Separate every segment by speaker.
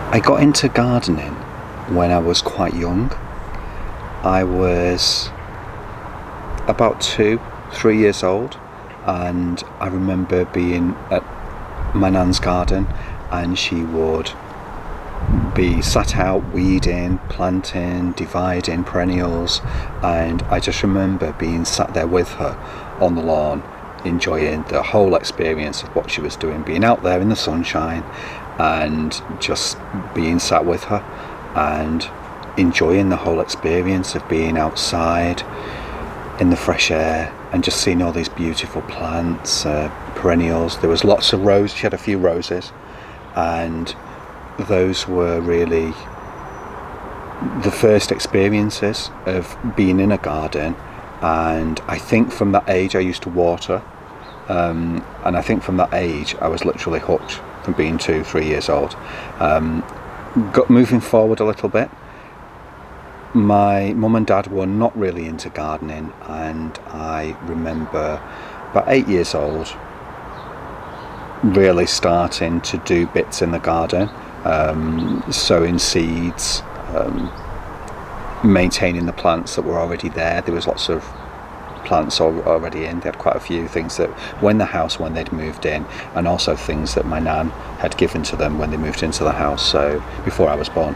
Speaker 1: I got into gardening when I was quite young. I was about 3 years old, and I remember being at my nan's garden, and she would be sat out weeding, planting, dividing perennials, and I just remember being sat there with her on the lawn, enjoying the whole experience of what she was doing, being out there in the sunshine and just being sat with her and enjoying the whole experience of being outside in the fresh air and just seeing all these beautiful plants, perennials. There was lots of roses. She had a few roses, and those were really the first experiences of being in a garden. And I think from that age I used to water, and I think from that age I was literally hooked from being 2-3 years old. Moving forward a little bit, my mum and dad were not really into gardening, and I remember about 8 years old really starting to do bits in the garden, sowing seeds, maintaining the plants that were already there. There was lots of plants already in. They had quite a few things that were in the house when they'd moved in, and also things that my nan had given to them when they moved into the house, so before I was born.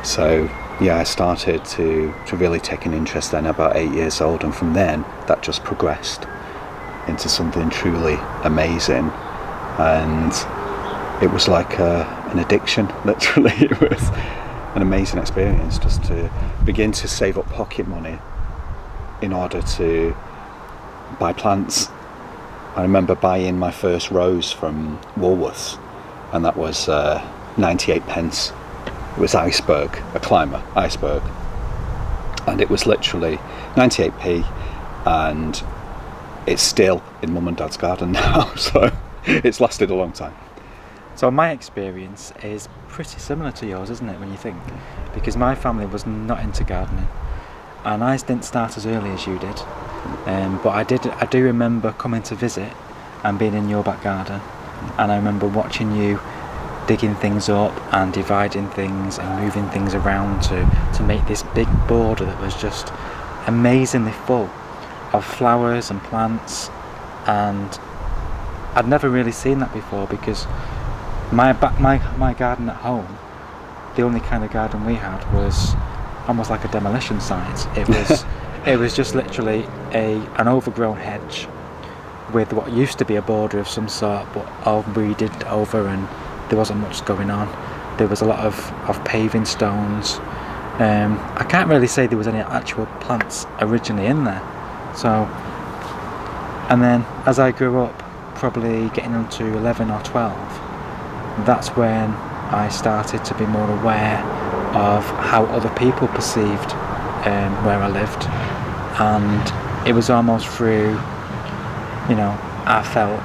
Speaker 1: So yeah, I started to really take an interest then about 8 years old, and from then that just progressed into something truly amazing, and it was like an addiction, literally. It was an amazing experience just to begin to save up pocket money in order to buy plants. I remember buying my first rose from Woolworths, and that was 98 pence. It was iceberg, a climber iceberg, and it was literally 98p, and it's still in mum and dad's garden now, so it's lasted a long time.
Speaker 2: So my experience is pretty similar to yours, isn't it, when you think? Because my family was not into gardening, and I didn't start as early as you did, but I do remember coming to visit and being in your back garden, and I remember watching you digging things up and dividing things and moving things around to make this big border that was just amazingly full of flowers and plants, and I'd never really seen that before, because my garden at home, the only kind of garden we had was almost like a demolition site. It was just literally an overgrown hedge with what used to be a border of some sort, but all weeded over, and there wasn't much going on. There was a lot of paving stones. I can't really say there was any actual plants originally in there. So, and then as I grew up, probably getting on to 11 or 12, that's when I started to be more aware of how other people perceived where I lived, and it was almost through, I felt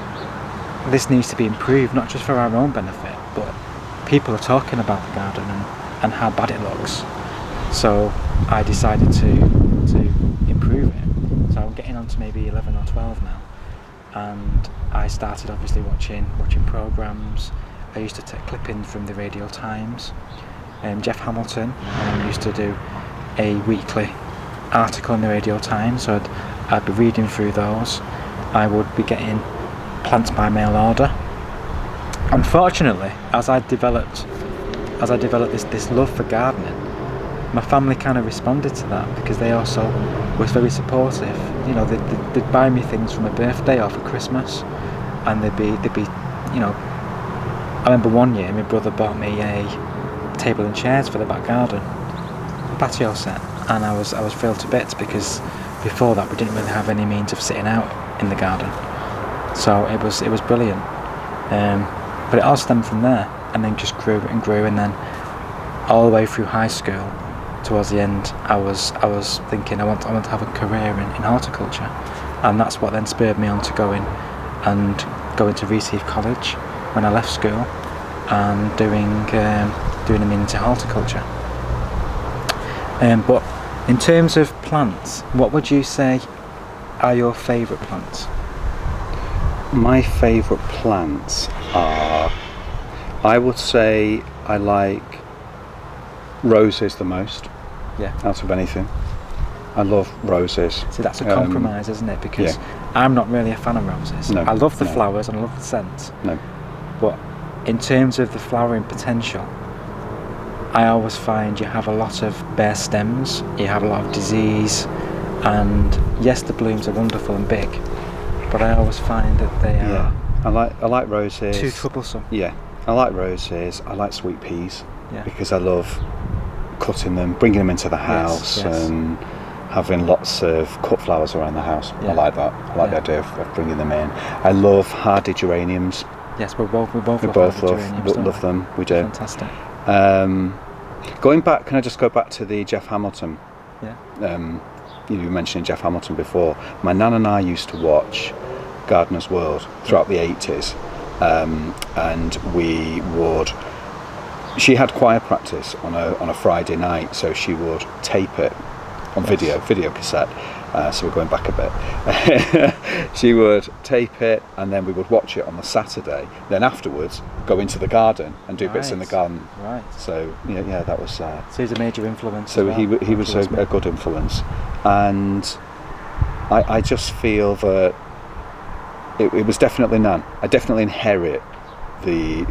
Speaker 2: this needs to be improved, not just for our own benefit, but people are talking about the garden and how bad it looks. So I decided to improve it. So I'm getting on to maybe 11 or 12 now, and I started obviously watching programmes. I used to take clippings from the Radio Times. Jeff Hamilton used to do a weekly article in the Radio Times, so I'd be reading through those. I would be getting plants by mail order. Unfortunately, as I developed this love for gardening, my family kind of responded to that, because they also was very supportive. They'd buy me things for my birthday or for Christmas, and they'd be I remember one year my brother bought me a table and chairs for the back garden, patio set, and I was thrilled to bits, because before that we didn't really have any means of sitting out in the garden. So it was brilliant. But it all stemmed from there, and then just grew and grew, and then all the way through high school, towards the end, I was thinking I want to have a career in horticulture, and that's what then spurred me on to going to Reseave College when I left school, and doing a mean into horticulture. But in terms of plants, what would you say are your favourite plants?
Speaker 1: My favourite plants are, I would say, I like roses the most
Speaker 2: Yeah.
Speaker 1: out of anything. I love roses.
Speaker 2: See, that's a compromise, isn't it? Because I'm not really a fan of roses.
Speaker 1: No,
Speaker 2: I love the
Speaker 1: no.
Speaker 2: flowers and I love the scent.
Speaker 1: No.
Speaker 2: But in terms of the flowering potential, I always find you have a lot of bare stems, you have a lot of disease, and yes, the blooms are wonderful and big, but I always find that they are
Speaker 1: I like roses.
Speaker 2: too troublesome.
Speaker 1: Yeah, I like roses. I like sweet peas
Speaker 2: Yeah.
Speaker 1: because I love cutting them, bringing them into the house,
Speaker 2: yes.
Speaker 1: and having lots of cut flowers around the house.
Speaker 2: Yeah.
Speaker 1: I like that. I like the idea of bringing them in. I love hardy geraniums.
Speaker 2: Yes, we both
Speaker 1: We
Speaker 2: love
Speaker 1: both
Speaker 2: hardy geraniums, don't
Speaker 1: love
Speaker 2: we?
Speaker 1: them. We do.
Speaker 2: Fantastic.
Speaker 1: Going back, can I just go back to the Jeff Hamilton?
Speaker 2: Yeah.
Speaker 1: You were mentioning Jeff Hamilton before. My nan and I used to watch Gardener's World throughout the 80s, and we would. She had choir practice on a Friday night, so she would tape it on video cassette. So we're going back a bit. She would tape it, and then we would watch it on the Saturday. Then afterwards, go into the garden and do bits in the garden.
Speaker 2: Right.
Speaker 1: So yeah, that was.
Speaker 2: So he's a major influence.
Speaker 1: So
Speaker 2: as well.
Speaker 1: he was a good influence, and I just feel that it was definitely Nan. I definitely inherit the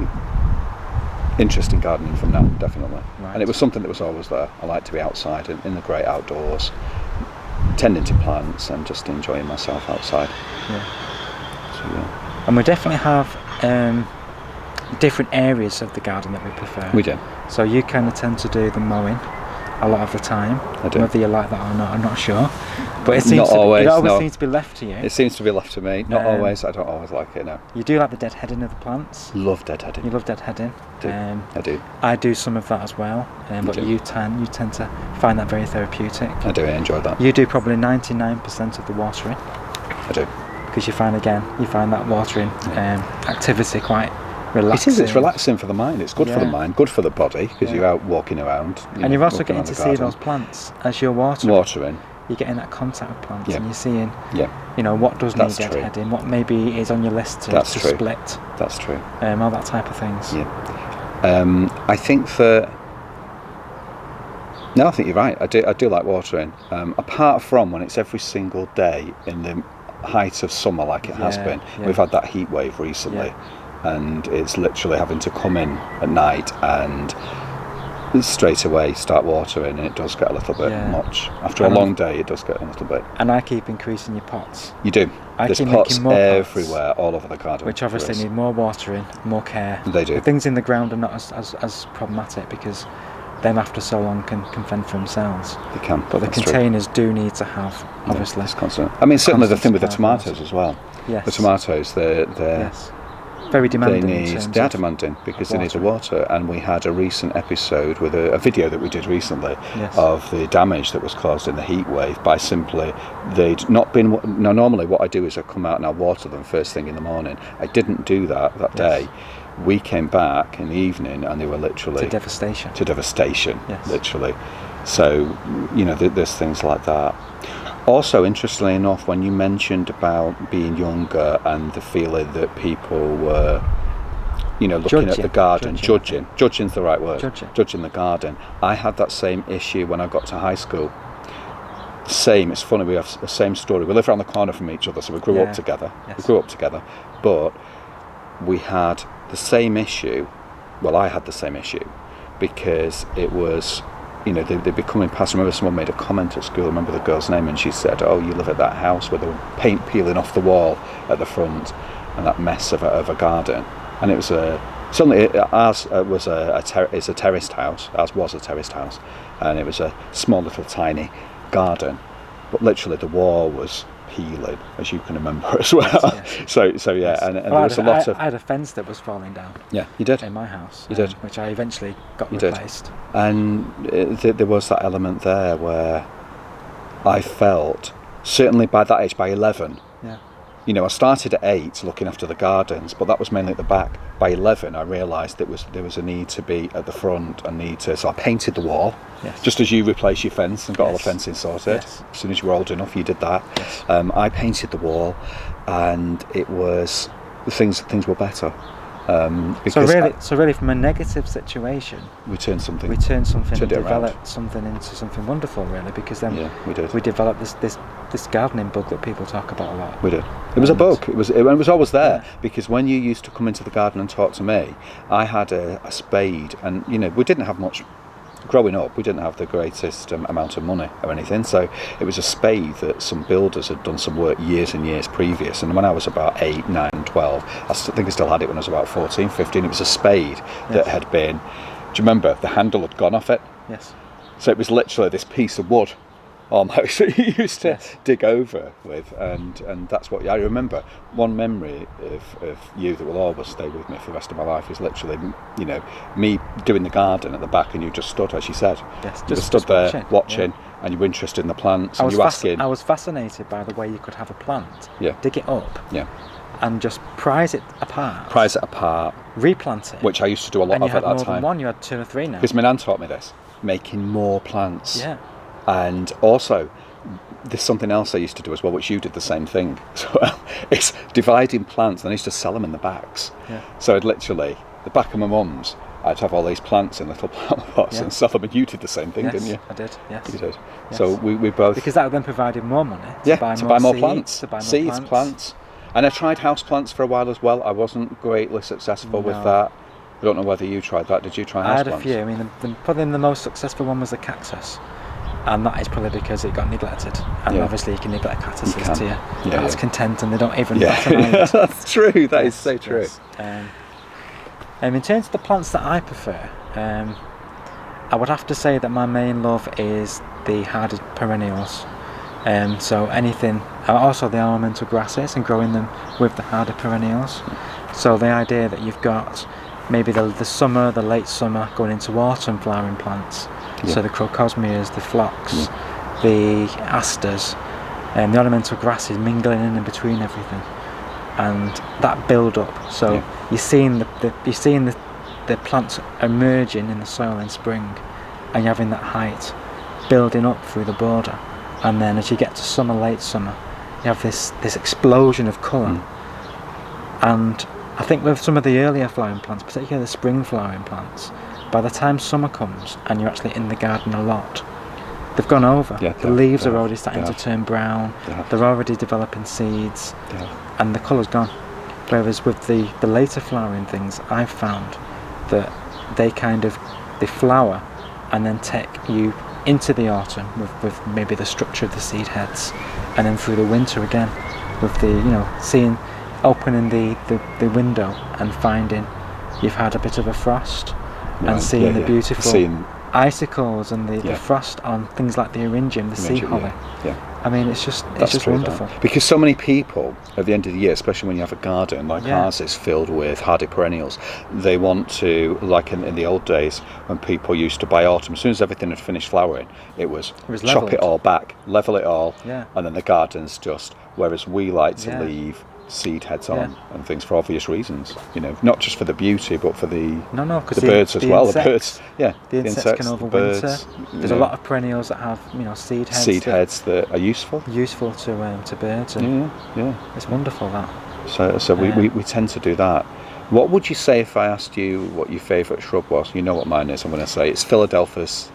Speaker 1: interest in gardening from Nan, definitely.
Speaker 2: Right.
Speaker 1: And it was something that was always there. I like to be outside in the great outdoors, tending to plants and just enjoying myself outside.
Speaker 2: Yeah.
Speaker 1: So, yeah.
Speaker 2: And we definitely have different areas of the garden that we prefer.
Speaker 1: We do.
Speaker 2: So you kind of tend to do the mowing a lot of the time.
Speaker 1: I do.
Speaker 2: Whether you like that or not, I'm not sure. But it seems
Speaker 1: Not always,
Speaker 2: it always
Speaker 1: no.
Speaker 2: seems to be left to you.
Speaker 1: It seems to be left to me. Not always. I don't always like it. No.
Speaker 2: You do like the deadheading of the plants.
Speaker 1: Love deadheading.
Speaker 2: You love deadheading.
Speaker 1: I do.
Speaker 2: I do some of that as well. But
Speaker 1: do.
Speaker 2: you tend to find that very therapeutic.
Speaker 1: I do. I enjoy that.
Speaker 2: You do probably 99% of the watering.
Speaker 1: I do.
Speaker 2: Because you find that watering activity quite relaxing.
Speaker 1: It is. It's relaxing for the mind. It's good for the mind, good for the body, because you're out walking around.
Speaker 2: And you're also
Speaker 1: walking
Speaker 2: getting
Speaker 1: around
Speaker 2: to
Speaker 1: the
Speaker 2: see
Speaker 1: garden.
Speaker 2: those plants as you're watering.
Speaker 1: Watering.
Speaker 2: You're getting that contact with plants,
Speaker 1: Yeah.
Speaker 2: and you're seeing,
Speaker 1: Yeah.
Speaker 2: what does need
Speaker 1: That's true.
Speaker 2: deadheading, what maybe is on your list to
Speaker 1: That's true.
Speaker 2: split,
Speaker 1: That's true.
Speaker 2: all that type of things.
Speaker 1: Yeah. I think that. No, I think you're right. I do like watering. Apart from when it's every single day in the height of summer, like it has been.
Speaker 2: Yeah.
Speaker 1: We've had that heat wave recently, and it's literally having to come in at night and straight away start watering, and it does get a little bit much. After a long day, it does get a little bit.
Speaker 2: And I keep increasing your pots.
Speaker 1: You do. There's
Speaker 2: keep
Speaker 1: pots
Speaker 2: making more pots,
Speaker 1: everywhere, all over the garden.
Speaker 2: which obviously
Speaker 1: There is.
Speaker 2: need more watering, more care.
Speaker 1: They do.
Speaker 2: The things in the ground are not as problematic because them after so long can fend for themselves.
Speaker 1: They can.
Speaker 2: But the
Speaker 1: That's true.
Speaker 2: containers do need to have, obviously.
Speaker 1: It's constant. I mean, certainly the
Speaker 2: constant
Speaker 1: thing with the
Speaker 2: supply of
Speaker 1: tomatoes as well.
Speaker 2: Yes.
Speaker 1: The tomatoes, they're
Speaker 2: Yes. Very demanding. in terms
Speaker 1: they are
Speaker 2: of
Speaker 1: demanding because they need the
Speaker 2: water.
Speaker 1: water. And we had a recent episode with a video that we did recently
Speaker 2: Yes.
Speaker 1: of the damage that was caused in the heat wave by simply they'd not been. Now, normally what I do is I come out and I water them first thing in the morning. I didn't do that day. We came back in the evening and they were literally
Speaker 2: To devastation.
Speaker 1: to devastation,
Speaker 2: Yes.
Speaker 1: literally. So, there's things like that. Also, interestingly enough, when you mentioned about being younger and the feeling that people were, looking at the garden, judging's the right word, judging the garden. I had that same issue when I got to high school. It's funny, we have the same story. We live around the corner from each other, so we grew up together.
Speaker 2: Yes.
Speaker 1: We grew up together, but we had the same issue. Well, I had the same issue because it was, they'd be coming past. I remember someone made a comment at school. I remember the girl's name, and she said, "Oh, you live at that house with the paint peeling off the wall at the front, and that mess of a garden." And it was ours was it's a terraced house. Ours was a terraced house, and it was a small little tiny garden, but literally the wall was peeling, as you can remember as well.
Speaker 2: Yes.
Speaker 1: So yeah,
Speaker 2: Yes.
Speaker 1: and there was a lot of.
Speaker 2: I had a fence that was falling down.
Speaker 1: Yeah, you did.
Speaker 2: In my house.
Speaker 1: You did.
Speaker 2: Which I eventually got
Speaker 1: You did.
Speaker 2: replaced.
Speaker 1: And there was that element there where I felt, certainly by that age, by 11,
Speaker 2: Yeah.
Speaker 1: I started at 8 looking after the gardens, but that was mainly at the back. By 11, I realised there was a need to be at the front, so I painted the wall,
Speaker 2: Yes.
Speaker 1: just as you replaced your fence and got all the
Speaker 2: Yes.
Speaker 1: fencing sorted.
Speaker 2: Yes.
Speaker 1: As soon as you were old enough, you did that.
Speaker 2: Yes.
Speaker 1: I painted the wall, and it was things were better. Because
Speaker 2: So really, from a negative situation,
Speaker 1: we turned something.
Speaker 2: we turned something and
Speaker 1: Turned it around.
Speaker 2: developed something into something wonderful, really. Because then
Speaker 1: Yeah, we did.
Speaker 2: we developed this gardening bug that people talk about a lot.
Speaker 1: We did. It was a bug. It was always there,
Speaker 2: Yeah.
Speaker 1: because when you used to come into the garden and talk to me, I had a spade, and we didn't have much. Growing up, we didn't have the greatest amount of money or anything, so it was a spade that some builders had done some work years and years previous. And when I was about 8, 9, 12, think I still had it when I was about 14, 15. It was a spade that
Speaker 2: Yes.
Speaker 1: had been. Do you remember the handle had gone off it?
Speaker 2: Yes.
Speaker 1: So it was literally this piece of wood almost that you used to
Speaker 2: Yes.
Speaker 1: dig over with, and that's what I remember. One memory of you that will always stay with me for the rest of my life is literally, me doing the garden at the back, and you just stood, as you said,
Speaker 2: Yes.
Speaker 1: you just stood there watching,
Speaker 2: yeah.
Speaker 1: and you were interested in the plants,
Speaker 2: I
Speaker 1: and
Speaker 2: was
Speaker 1: you asking.
Speaker 2: I was fascinated by the way you could have a plant,
Speaker 1: Yeah.
Speaker 2: dig it up,
Speaker 1: Yeah.
Speaker 2: and just prise it apart,
Speaker 1: Prize it apart,
Speaker 2: replant it,
Speaker 1: which I used to do a lot
Speaker 2: and you
Speaker 1: of
Speaker 2: had
Speaker 1: at that
Speaker 2: more than
Speaker 1: time.
Speaker 2: one. You had 2 or 3 now.
Speaker 1: Because my nan taught me this, making more plants.
Speaker 2: Yeah.
Speaker 1: And also, there's something else I used to do as well, which you did the same thing. So it's dividing plants, and I used to sell them in the bags.
Speaker 2: Yeah.
Speaker 1: So I'd literally, the back of my mum's, I'd have all these plants in little plant pots
Speaker 2: Yeah.
Speaker 1: and sell them, and you did the same thing,
Speaker 2: Yes,
Speaker 1: didn't you?
Speaker 2: I did. Yes.
Speaker 1: You did.
Speaker 2: Yes.
Speaker 1: So we both...
Speaker 2: Because that then provided more money
Speaker 1: to buy more
Speaker 2: seeds,
Speaker 1: plants.
Speaker 2: to buy more
Speaker 1: Seeds, plants. And I tried house plants for a while as well. I wasn't greatly successful with
Speaker 2: No.
Speaker 1: that. I don't know whether you tried that. Did you try
Speaker 2: I
Speaker 1: house
Speaker 2: had a
Speaker 1: plants?
Speaker 2: few. I mean, probably the most successful one was the cactus, and that is probably because it got neglected. And
Speaker 1: Yeah.
Speaker 2: obviously, you can neglect cactuses
Speaker 1: You can.
Speaker 2: to your
Speaker 1: Yeah,
Speaker 2: heart's
Speaker 1: yeah.
Speaker 2: content, and they don't even
Speaker 1: Yeah,
Speaker 2: bat an eyelid.
Speaker 1: that's true. That is
Speaker 2: Yes,
Speaker 1: so true.
Speaker 2: yes. In terms of the plants that I prefer, I would have to say that my main love is the hardy perennials. So anything, also the ornamental grasses, and growing them with the hardy perennials. So the idea that you've got maybe the summer, the late summer, going into autumn flowering plants.
Speaker 1: Yeah.
Speaker 2: So the crocosmias, the phlox, the asters, and the ornamental grasses mingling in between everything, and that build up. So
Speaker 1: Yeah.
Speaker 2: you're seeing the plants emerging in the soil in spring, and you're having that height building up through the border, and then as you get to summer, late summer, you have this explosion of colour. And I think with some of the earlier flowering plants, particularly the spring flowering plants, by the time summer comes and you're actually in the garden a lot, they've gone over.
Speaker 1: Yeah,
Speaker 2: the leaves
Speaker 1: they
Speaker 2: are
Speaker 1: have,
Speaker 2: already starting
Speaker 1: they
Speaker 2: to
Speaker 1: have.
Speaker 2: turn brown,
Speaker 1: They have.
Speaker 2: they're already developing seeds,
Speaker 1: Yeah.
Speaker 2: and the colour's gone. Whereas with the later flowering things, I've found that they flower and then take you into the autumn with maybe the structure of the seed heads, and then through the winter again with the opening the window and finding you've had a bit of a frost,
Speaker 1: Right,
Speaker 2: and seeing
Speaker 1: yeah,
Speaker 2: the
Speaker 1: yeah.
Speaker 2: beautiful
Speaker 1: Seeing-
Speaker 2: icicles and the
Speaker 1: Yeah.
Speaker 2: frost on things like the eryngium, the sea
Speaker 1: Imagine,
Speaker 2: holly.
Speaker 1: Yeah.
Speaker 2: I mean, it's just
Speaker 1: True,
Speaker 2: wonderful.
Speaker 1: that. Because so many people at the end of the year, especially when you have a garden like
Speaker 2: Yeah.
Speaker 1: ours is filled with hardy perennials, they want to, like in the old days when people used to buy autumn, as soon as everything had finished flowering, it was chop
Speaker 2: leveled.
Speaker 1: it all back, level it all,
Speaker 2: Yeah.
Speaker 1: and then the garden's just, whereas we like to
Speaker 2: Yeah.
Speaker 1: leave seed heads
Speaker 2: Yeah.
Speaker 1: on and things for obvious reasons, not just for the beauty but for the
Speaker 2: No, because
Speaker 1: the birds as well.
Speaker 2: insects,
Speaker 1: The birds, yeah,
Speaker 2: the insects can
Speaker 1: the
Speaker 2: overwinter.
Speaker 1: birds,
Speaker 2: There's a lot of perennials that have seed heads.
Speaker 1: seed
Speaker 2: that
Speaker 1: heads that are useful.
Speaker 2: are useful to birds, and
Speaker 1: Yeah.
Speaker 2: it's wonderful that.
Speaker 1: So we tend to do that. What would you say if I asked you what your favourite shrub was? You know what mine is. I'm going to say it's Philadelphus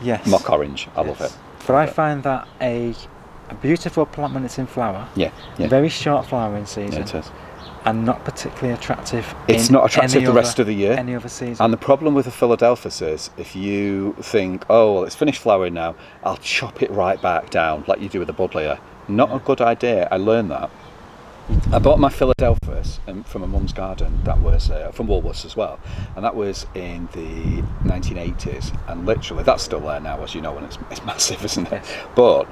Speaker 2: Yes.
Speaker 1: mock orange. I love
Speaker 2: Yes.
Speaker 1: it.
Speaker 2: But I find that a beautiful plant when it's in flower.
Speaker 1: Yeah, yeah.
Speaker 2: Very short flowering
Speaker 1: Yeah,
Speaker 2: season,
Speaker 1: it is.
Speaker 2: and not particularly attractive.
Speaker 1: It's
Speaker 2: in
Speaker 1: not attractive
Speaker 2: any
Speaker 1: the rest
Speaker 2: other-
Speaker 1: of the year.
Speaker 2: Any other season.
Speaker 1: And the problem with the Philadelphus is if you think, oh, well, it's finished flowering now, I'll chop it right back down like you do with the buddleia. Not a good idea. I learned that. I bought my Philadelphus from a mum's garden that was from Woolworths as well, and that was in the 1980s, and literally that's still there now, as you know, and it's massive, isn't it?
Speaker 2: Yes.
Speaker 1: But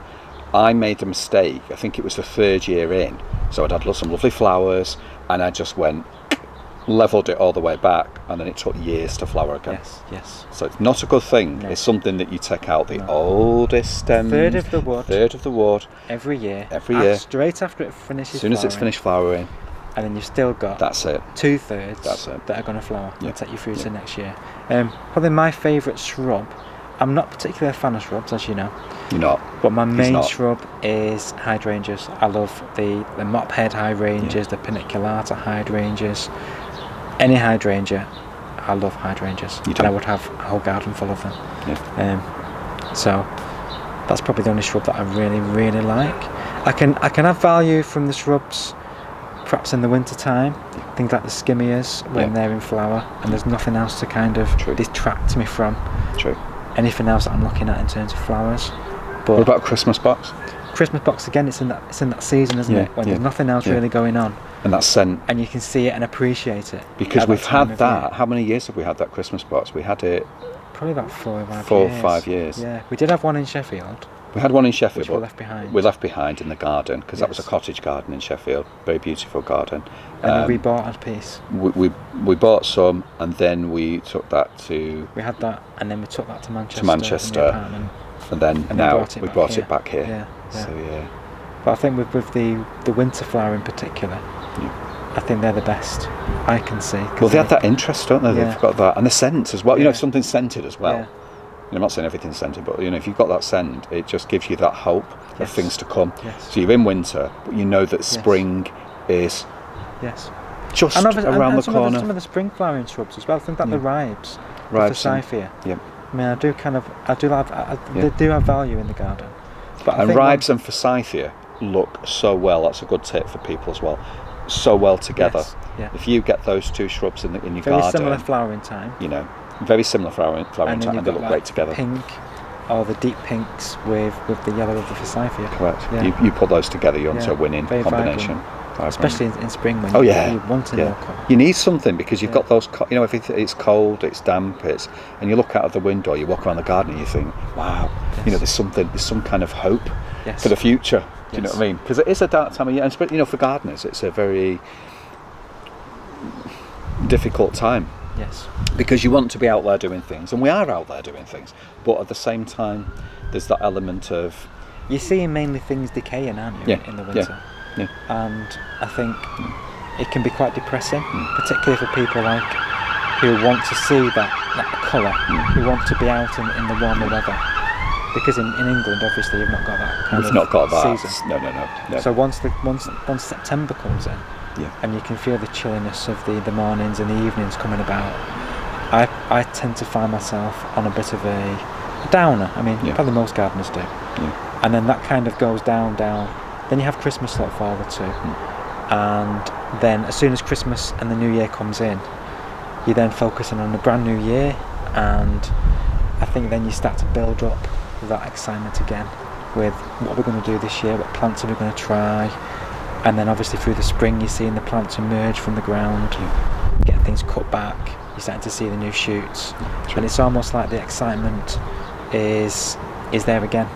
Speaker 1: I made a mistake. I think it was the third year in, so I'd had some lovely flowers, and I just leveled it all the way back, and then it took years to flower again.
Speaker 2: Yes.
Speaker 1: So it's not a good thing.
Speaker 2: No.
Speaker 1: It's something that you take out the
Speaker 2: No.
Speaker 1: oldest stems,
Speaker 2: Third of the wood.
Speaker 1: third of the wood,
Speaker 2: Every year.
Speaker 1: Every year.
Speaker 2: Straight after it finishes.
Speaker 1: as soon as it's
Speaker 2: flowering,
Speaker 1: finished flowering.
Speaker 2: and then you've still got
Speaker 1: That's it.
Speaker 2: 2/3
Speaker 1: That's it.
Speaker 2: that are going to flower
Speaker 1: Yeah.
Speaker 2: and take you through
Speaker 1: Yeah.
Speaker 2: to next year. Probably my favourite shrub. I'm not particularly a fan of shrubs, as you know,
Speaker 1: You're not.
Speaker 2: but my main
Speaker 1: not.
Speaker 2: shrub is hydrangeas. I love the mophead hydrangeas, the paniculata hydrangeas. any hydrangea. I love hydrangeas,
Speaker 1: You do?
Speaker 2: and I would have a whole garden full of them.
Speaker 1: Yeah.
Speaker 2: So that's probably the only shrub that I really, really like. I can have value from the shrubs, perhaps in the winter time. Things like the skimmias when they're in flower, and there's nothing else to kind of
Speaker 1: True.
Speaker 2: detract me from
Speaker 1: True.
Speaker 2: anything else that I'm looking at in terms of flowers. But
Speaker 1: What about Christmas box?
Speaker 2: Christmas box again, it's in that season, isn't
Speaker 1: Yeah,
Speaker 2: it? When
Speaker 1: yeah,
Speaker 2: there's nothing else
Speaker 1: yeah.
Speaker 2: really going on,
Speaker 1: And that scent.
Speaker 2: and you can see it and appreciate it.
Speaker 1: Because
Speaker 2: at
Speaker 1: we've
Speaker 2: time
Speaker 1: had
Speaker 2: of
Speaker 1: that.
Speaker 2: year.
Speaker 1: How many years have we had that Christmas box? We had it.
Speaker 2: Probably about 4 or 5 years.
Speaker 1: 4 or 5 years.
Speaker 2: Yeah, we did have one in Sheffield,
Speaker 1: We had one in Sheffield.
Speaker 2: which we
Speaker 1: but
Speaker 2: left behind.
Speaker 1: We left behind in the garden because that was a
Speaker 2: Yes.
Speaker 1: cottage garden in Sheffield. Very beautiful garden.
Speaker 2: And then we bought a piece.
Speaker 1: We bought some, and then we took that to,
Speaker 2: We had that, and then we took that to Manchester.
Speaker 1: Manchester.
Speaker 2: in the apartment.
Speaker 1: and then
Speaker 2: And then
Speaker 1: now
Speaker 2: brought it
Speaker 1: we
Speaker 2: back
Speaker 1: brought
Speaker 2: here.
Speaker 1: it back here.
Speaker 2: Yeah, yeah.
Speaker 1: So yeah.
Speaker 2: But I think with the winter flower in particular, I think they're the best I can see. 'cause
Speaker 1: Well, they have that interest, don't they?
Speaker 2: Yeah.
Speaker 1: They've got that, and the scent as well. You know,
Speaker 2: Yeah.
Speaker 1: if something's scented as well.
Speaker 2: Yeah.
Speaker 1: You know, I'm not saying everything's scented, but you know, if you've got that scent, it just gives you that hope of
Speaker 2: Yes.
Speaker 1: things to come.
Speaker 2: Yes.
Speaker 1: So you're in winter, but you know that spring is
Speaker 2: Yes.
Speaker 1: just
Speaker 2: And obviously,
Speaker 1: around
Speaker 2: and
Speaker 1: the
Speaker 2: some
Speaker 1: corner.
Speaker 2: Of the spring flowering shrubs as well. I think that the ribes, the
Speaker 1: Ribes and-
Speaker 2: forsythia.
Speaker 1: Yep.
Speaker 2: I mean, they do have value in the garden. But I
Speaker 1: And
Speaker 2: think
Speaker 1: ribes and forsythia look so well. That's a good tip for people as well. So well together.
Speaker 2: Yes, yeah.
Speaker 1: If you get those two shrubs in your
Speaker 2: very
Speaker 1: garden,
Speaker 2: similar flowering time.
Speaker 1: you know, very similar flowering
Speaker 2: And
Speaker 1: time,
Speaker 2: then
Speaker 1: and
Speaker 2: you've
Speaker 1: they
Speaker 2: got
Speaker 1: look
Speaker 2: like
Speaker 1: great together.
Speaker 2: pink, or the deep pinks with the yellow of the forsythia.
Speaker 1: Correct.
Speaker 2: Yeah.
Speaker 1: You put those together, you're onto
Speaker 2: Yeah.
Speaker 1: a winning
Speaker 2: Very
Speaker 1: combination. Vibrant.
Speaker 2: Especially in spring when
Speaker 1: Oh yeah,
Speaker 2: you're wanting
Speaker 1: yeah.
Speaker 2: more colour.
Speaker 1: You need something because you've
Speaker 2: Yeah.
Speaker 1: got those. You know, if it's cold, it's damp, and you look out of the window, you walk around the garden, and you think, wow, you know,
Speaker 2: Yes.
Speaker 1: there's some kind of hope
Speaker 2: Yes.
Speaker 1: for the future. Do you know
Speaker 2: Yes.
Speaker 1: what I mean? Because it is a dark time of year, and you know, for gardeners, it's a very difficult time
Speaker 2: Yes.
Speaker 1: because you want to be out there doing things, and we are out there doing things, but at the same time, there's that element of
Speaker 2: You're seeing mainly things decaying, aren't you,
Speaker 1: Yeah,
Speaker 2: in the
Speaker 1: yeah.
Speaker 2: winter?
Speaker 1: yeah,
Speaker 2: And I think it can be quite depressing, particularly for people like who want to see that colour, who want to be out in the warmer weather. Because in England, obviously, you've not got that kind
Speaker 1: we've
Speaker 2: of
Speaker 1: not got that.
Speaker 2: season.
Speaker 1: No.
Speaker 2: So once September comes in,
Speaker 1: Yeah.
Speaker 2: and you can feel the chilliness of the mornings and the evenings coming about, I tend to find myself on a bit of a downer. I mean,
Speaker 1: Yeah.
Speaker 2: probably most gardeners do.
Speaker 1: Yeah.
Speaker 2: And then that kind of goes down. Then you have Christmas to look forward to. And then as soon as Christmas and the New Year comes in, you're then focusing on the brand new year, and I think then you start to build up that excitement again with what we're going to do this year, what plants are we going to try, and then obviously through the spring you're seeing the plants emerge from the ground, getting things cut back, you're starting to see the new shoots, and it's almost like the excitement is there again,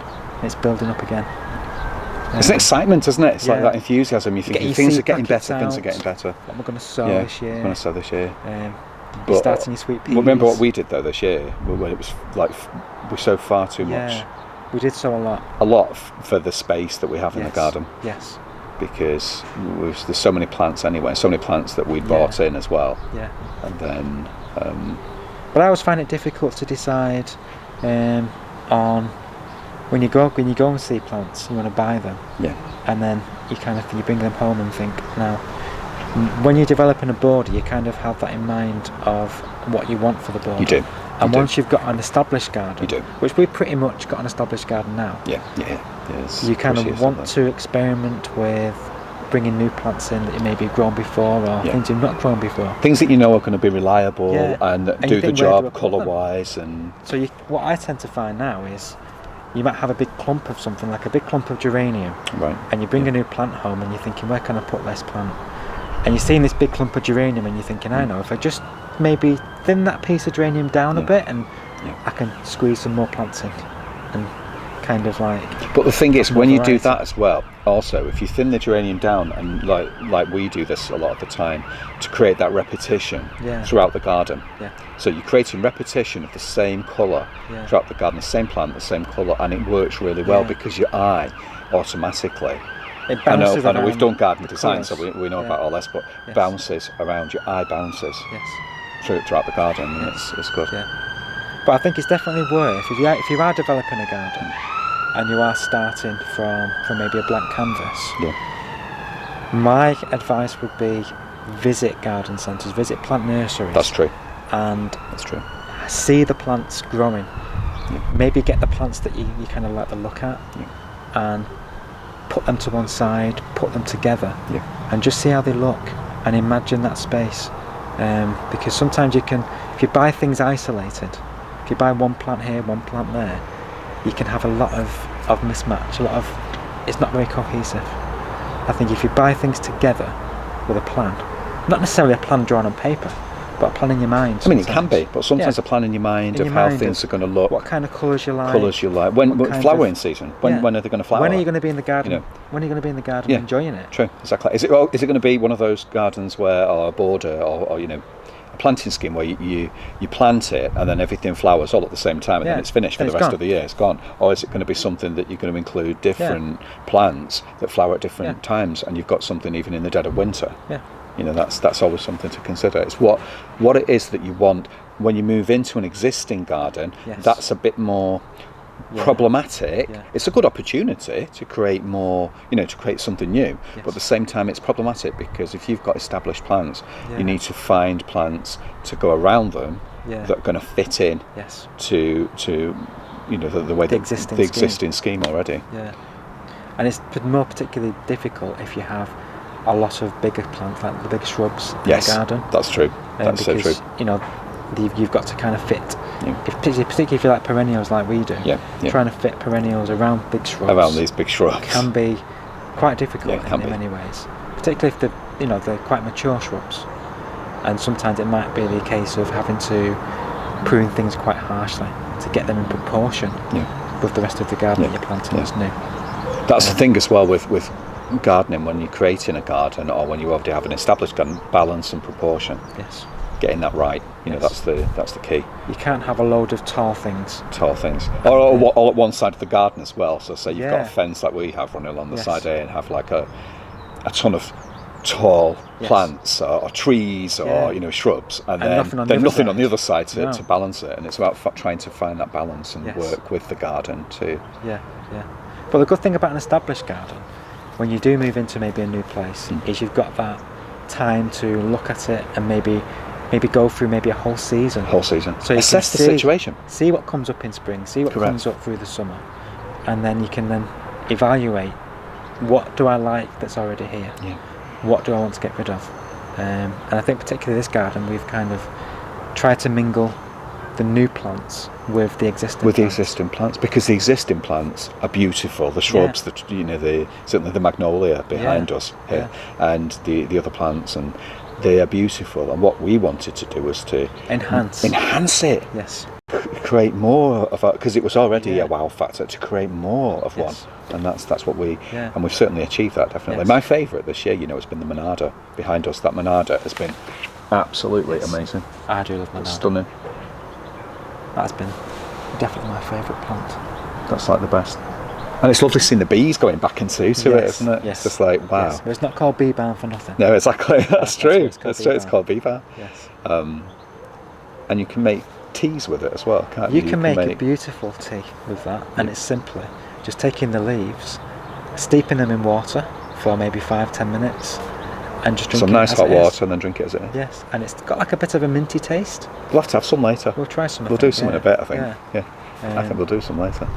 Speaker 2: it's building up again.
Speaker 1: It's an excitement, isn't it? It's like
Speaker 2: Yeah.
Speaker 1: that enthusiasm. You think
Speaker 2: Getting your
Speaker 1: things are
Speaker 2: seed
Speaker 1: getting
Speaker 2: packets
Speaker 1: better. Things are
Speaker 2: out.
Speaker 1: getting better.
Speaker 2: What we're going to sow
Speaker 1: Yeah,
Speaker 2: this year.
Speaker 1: we're going to sow this year.
Speaker 2: You're
Speaker 1: But,
Speaker 2: starting your sweet peas.
Speaker 1: Remember what we did though this year? When it was like we sowed far too much.
Speaker 2: Yeah, we did sow a lot.
Speaker 1: A lot for the space that we have in the
Speaker 2: Yes.
Speaker 1: garden,
Speaker 2: Yes.
Speaker 1: because there's so many plants anyway. So many plants that we'd bought in as well,
Speaker 2: Yeah.
Speaker 1: and then
Speaker 2: But I always find it difficult to decide on when you go and see plants, you want to buy them,
Speaker 1: yeah,
Speaker 2: and then you bring them home and think, now when you're developing a border, you kind of have that in mind of what you want for the border.
Speaker 1: you do.
Speaker 2: And
Speaker 1: You
Speaker 2: once you've got an established garden,
Speaker 1: You do.
Speaker 2: which we've pretty much got an established garden now,
Speaker 1: Yeah. It's
Speaker 2: you kind
Speaker 1: pretty
Speaker 2: of want
Speaker 1: something.
Speaker 2: to experiment with bringing new plants in that you maybe grown before, or
Speaker 1: Yeah.
Speaker 2: things you've not grown before.
Speaker 1: Things that you know are going to be reliable
Speaker 2: Yeah.
Speaker 1: and
Speaker 2: you
Speaker 1: do the
Speaker 2: think, where do I
Speaker 1: job
Speaker 2: put them?
Speaker 1: colour-wise, and
Speaker 2: So what I tend to find now is you might have a big clump of something, like a big clump of geranium,
Speaker 1: right.
Speaker 2: and you bring a new plant home and you're thinking, where can I put this plant? And you're seeing this big clump of geranium and you're thinking, I know, if I just maybe thin that piece of geranium down a
Speaker 1: Yeah.
Speaker 2: bit, and
Speaker 1: Yeah.
Speaker 2: I can squeeze some more plants in and kind of like...
Speaker 1: But the thing is,
Speaker 2: more
Speaker 1: when you do
Speaker 2: variety.
Speaker 1: that as well, also, if you thin the geranium down, and like we do this a lot of the time, to create that repetition
Speaker 2: Yeah.
Speaker 1: throughout the garden.
Speaker 2: Yeah.
Speaker 1: So you're creating repetition of the same colour
Speaker 2: Yeah.
Speaker 1: throughout the garden, the same plant, the same colour, and it works really well
Speaker 2: Yeah.
Speaker 1: because your eye automatically,
Speaker 2: It
Speaker 1: I know
Speaker 2: bounces
Speaker 1: we've
Speaker 2: around
Speaker 1: done garden
Speaker 2: the
Speaker 1: design, so
Speaker 2: colours.
Speaker 1: we know
Speaker 2: Yeah.
Speaker 1: about all this, but
Speaker 2: Yes.
Speaker 1: bounces around, your eye bounces
Speaker 2: Yes.
Speaker 1: throughout the garden, and
Speaker 2: Yes.
Speaker 1: it's good.
Speaker 2: Yeah. But I think it's definitely worth, if you are developing a garden and you are starting from maybe a blank canvas,
Speaker 1: Yeah.
Speaker 2: my advice would be visit garden centres, visit plant nurseries.
Speaker 1: That's true.
Speaker 2: And
Speaker 1: That's true.
Speaker 2: see the plants growing. Maybe get the plants that you kind of like the look at, and put them to one side, put them together, and just see how they look, and imagine that space. Because sometimes you can, if you buy things isolated, if you buy one plant here, one plant there, you can have a lot of mismatch, it's not very cohesive. I think if you buy things together with a plan, not necessarily a plan drawn on paper, but a plan in your mind.
Speaker 1: I mean, it can be, but sometimes a plan in your mind of how things are going to look.
Speaker 2: What kind of colours you like.
Speaker 1: When flowering season. When are they going to flower?
Speaker 2: When are you going to be in the garden? When are you going to be in the garden enjoying it?
Speaker 1: True, exactly. Is it going to be one of those gardens where, or a border, or a planting scheme where you plant it and then everything flowers all at the same time and then it's finished for the rest of the year, it's gone? Or is it going to be something that you're going to include different plants that flower at different times, and you've got something even in the dead of winter? That's always something to consider. It's what it is that you want when you move into an existing garden. That's a bit more problematic. It's a good opportunity to create more, to create something new, but at the same time it's problematic because if you've got established plants, you need to find plants to go around them that are going to fit in to the way the existing scheme already.
Speaker 2: And it's more particularly difficult if you have a lot of bigger plants, like the big shrubs in the garden.
Speaker 1: That's true. That's
Speaker 2: because,
Speaker 1: so true.
Speaker 2: You've got to kind of fit, particularly if you like perennials like we do, trying to fit perennials around big shrubs.
Speaker 1: Around these big shrubs.
Speaker 2: Can be quite difficult in many ways, particularly if they're quite mature shrubs. And sometimes it might be the case of having to prune things quite harshly to get them in proportion with the rest of the garden that you're planting as new.
Speaker 1: That's the thing as well with gardening, when you're creating a garden or when you already have an established garden, balance and proportion. Getting that right, that's the key. You
Speaker 2: can't have a load of tall things
Speaker 1: or all at one side of the garden as well. So say you've got a fence like we have running along the side here, and have like a ton of tall plants or trees or
Speaker 2: shrubs,
Speaker 1: and then nothing on the other side to balance it. And it's about trying to find that balance and work with the garden too.
Speaker 2: But the good thing about an established garden, when you do move into maybe a new place, is you've got that time to look at it and maybe go through maybe a whole season.
Speaker 1: So you assess the situation.
Speaker 2: See what comes up in spring, see what comes up through the summer, and then you can then evaluate, what do I like that's already here? What do I want to get rid of? And I think particularly this garden, we've kind of tried to mingle the new plants with the existing plants,
Speaker 1: because the existing plants are beautiful. The shrubs, certainly the magnolia behind us here, and the other plants, and they are beautiful. And what we wanted to do was to enhance it. Create more of it, because it was already a wow factor, to create more of one. And that's what we and we've certainly achieved that, definitely. My favourite this year, has been the Monarda behind us. That Monarda has been absolutely amazing.
Speaker 2: I do love Monarda.
Speaker 1: It's stunning.
Speaker 2: That's been definitely my favourite plant.
Speaker 1: That's like the best. And it's lovely seeing the bees going back into it, isn't it? It's just like, wow.
Speaker 2: It's not called Bee Barn for nothing.
Speaker 1: No, exactly. That's true. It's called Bee Barn. And you can make teas with it as well, can't you?
Speaker 2: You can make a beautiful tea with that, and it's simply just taking the leaves, steeping them in water for maybe 5-10 minutes, and just drinking
Speaker 1: some nice hot water and then drink it as it is.
Speaker 2: Yes, and it's got like a bit of a minty taste.
Speaker 1: We'll have to have some later.
Speaker 2: We'll try some.
Speaker 1: We'll do some in a bit, I think. I think we'll do some later.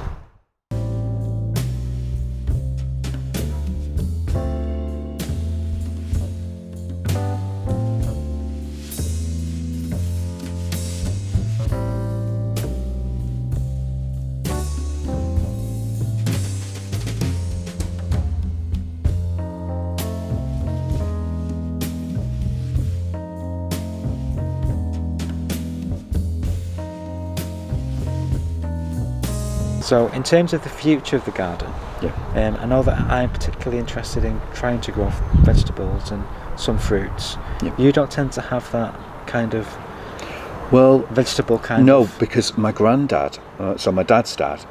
Speaker 2: So in terms of the future of the garden, I know that I'm particularly interested in trying to grow vegetables and some fruits. You don't tend to have that kind of vegetable kind of...
Speaker 1: No, because my granddad, so my dad's dad,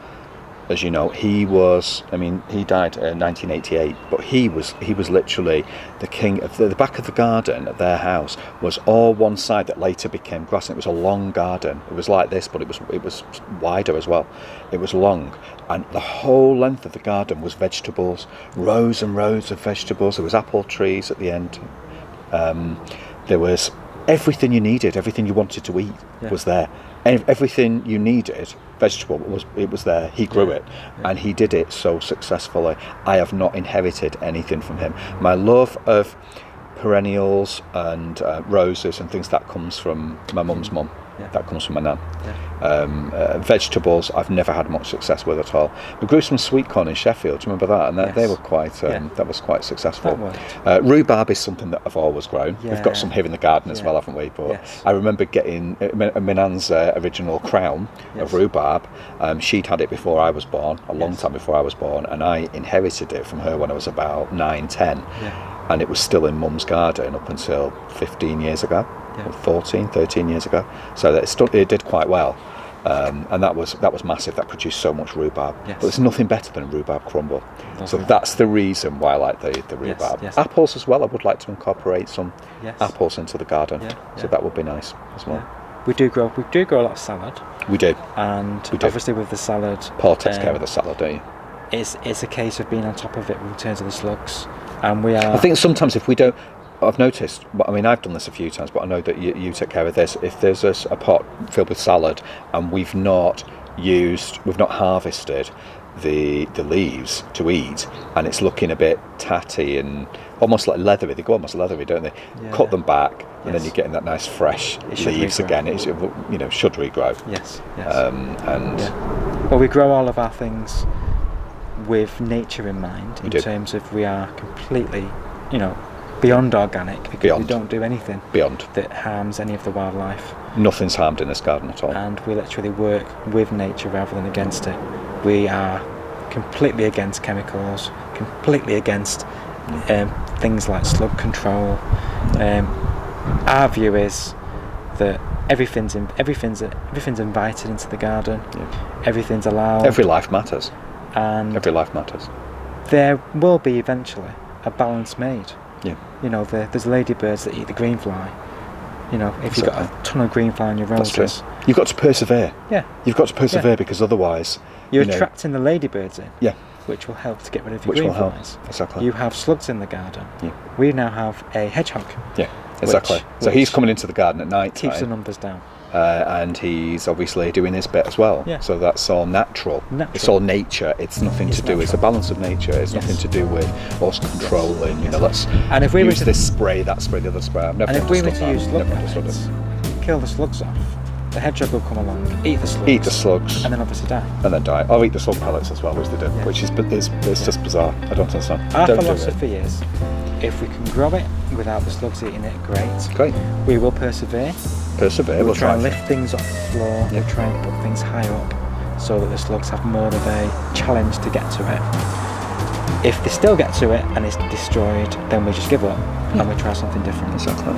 Speaker 1: as you know, he died in 1988, but he was literally the king of the back of the garden at their house was all one side that later became grass, and it was a long garden. It was like this, but it was wider as well. It was long, and the whole length of the garden was vegetables, rows and rows of vegetables. There was apple trees at the end, There was everything you needed, everything you wanted to eat was there. Everything you needed, vegetable, was there. He grew it, and he did it so successfully. I have not inherited anything from him. My love of perennials and roses and things, that comes from my mum's mum. That comes from my nan. Vegetables I've never had much success with at all. We grew some sweet corn in Sheffield, do you remember that? And they were quite that was quite successful. Rhubarb is something that I've always grown. We've got some here in the garden as well, haven't we? But I remember getting my nan's original crown of rhubarb. She'd had it before I was born, a long time before I was born, and I inherited it from her when I was about 9, 10. And it was still in mum's garden up until 15 years ago. 14, 13 years ago, so that it did quite well, and that was massive. That produced so much rhubarb, but there's nothing better than rhubarb crumble. So that's the reason why I like the rhubarb. Apples as well. I would like to incorporate some apples into the garden, so that would be nice as well.
Speaker 2: We do grow a lot of salad.
Speaker 1: We do,
Speaker 2: and obviously with the salad,
Speaker 1: Paul takes care of the salad, don't you?
Speaker 2: It's a case of being on top of it in terms of the slugs, and we are.
Speaker 1: I think sometimes if we don't. I've noticed, I mean, I've done this a few times, but I know that you take care of this. If there's a pot filled with salad and we've not harvested the leaves to eat, and it's looking a bit tatty and almost like leathery, they go almost leathery, don't they? Cut them back, and then you're getting that nice fresh leaves again. It should regrow.
Speaker 2: Yes.
Speaker 1: And
Speaker 2: well, we grow all of our things with nature in mind, in terms of we are completely, beyond organic, because we don't do anything that harms any of the wildlife.
Speaker 1: Nothing's harmed in this garden at all.
Speaker 2: And we literally work with nature rather than against it. We are completely against chemicals, completely against things like slug control. Our view is that everything's invited into the garden. Everything's allowed.
Speaker 1: Every life matters.
Speaker 2: And
Speaker 1: every life matters.
Speaker 2: There will be eventually a balance made.
Speaker 1: There's
Speaker 2: ladybirds that eat the greenfly. If you've got a ton of greenfly on your roses,
Speaker 1: you've got to persevere. You've got to persevere, because otherwise
Speaker 2: you're attracting the ladybirds in.
Speaker 1: Which
Speaker 2: will help to get rid of your greenflies.
Speaker 1: Exactly.
Speaker 2: You have slugs in the garden. We now have a hedgehog.
Speaker 1: Exactly. So he's coming into the garden at night.
Speaker 2: Keeps the numbers down.
Speaker 1: And he's obviously doing his bit as well. So that's all natural. It's all nature. It's nothing to do. It's a balance of nature. It's nothing to do with us controlling. Let's use this spray, that spray, the other spray.
Speaker 2: And if we were to use slug pellets, kill the slugs off, the hedgehog will come along, eat the slugs, and then obviously die.
Speaker 1: Or eat the slug pellets as well, which they do, which is just bizarre. I don't understand.
Speaker 2: Our philosophy is, if we can grow it without the slugs eating it, great. We will persevere. We'll try and lift things off the floor. We'll try and put things high up so that the slugs have more of a challenge to get to it. If they still get to it and it's destroyed, then we just give up and we try something different.
Speaker 1: Exactly.